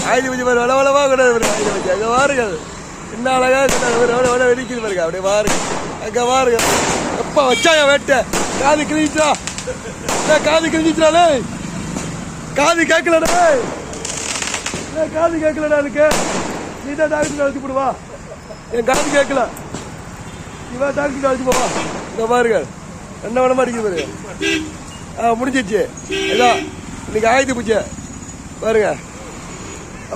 ஆயுத பூஜை பாரு வளவளவா கூட ஆயுத பூஜை அங்கே வாருங்கள் என்ன அழகா வெடிக்குது பாருங்க அப்படியே பாருங்க அங்கே பாருங்க எப்பா வச்சாயா வேட்டை காது கிழிச்சா காது கிழிச்சிட்டாலே காது கேட்கலடா காது கேட்கலடா எனக்கு நீ தான் டாக்டர் அழைச்சி போடுவா என் காது கேட்கல இவன் டாக்டர் அழைச்சி போவா இங்கே பாருங்க என்ன வேணமா அடிக்குது பாருங்க முடிஞ்சிச்சு இதான் இன்னைக்கு ஆயுத பூஜை பாருங்க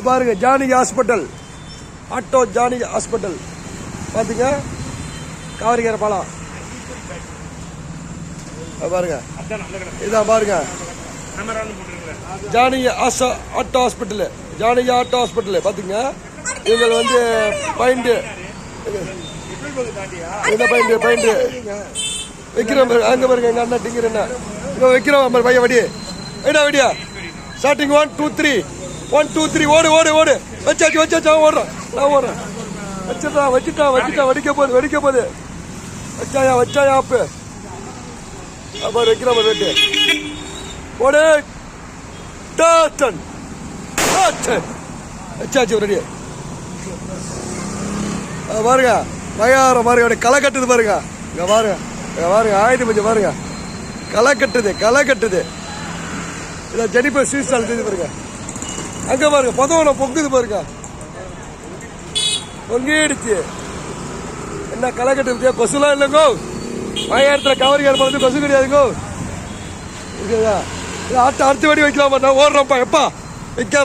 பாருங்க Janaki hospital auto Janaki hospital பாத்துங்க காவிரிக்கரை பாலம் பாருங்க இதான் பாருங்க Janaki auto hospital Janaki auto hospital பாத்துங்க இவங்க வந்து பாயிண்ட் பாயிண்ட் வைக்கிறோம் அங்க பாருங்க எங்க அண்ணா டிங்கர் என்ன இங்க வைக்கிறோம் பையன் வடி வெடியா ஸ்டார்டிங் 1 2 3 1 2 3 ஓடு ஓடு ஓடு வச்சாச்சு ஓடுறேன் நான் ஓடுறேன் வச்சுட்டா வெடிக்க போகுது வச்சாயா அப்ப அப்புறம் வைக்கிறோம் வெட்டு ஓடு வச்சாச்சு ரெடி பாருங்க பயாரம் பாருங்க களை கட்டுது பாருங்க இங்க பாருங்க ஆயுத பூஜை பாருங்க களை கட்டுது இதான் ஜெனிஃபர் ஸ்வீட் ஸ்டால் தெரியுது பாருங்க அங்க பாருங்க பதவன பொங்குது பாருங்க பொங்கிடுச்சு என்ன களை கட்டுது கொசுலாம் இல்லைங்கோ பயாரத்தில் கவரிக்கார பழத்து கொசு கிடையாதுங்கோ அடுத்த வடி வைக்கலாமா நான் ஓடுறேன்ப்பா எப்பா வைக்கார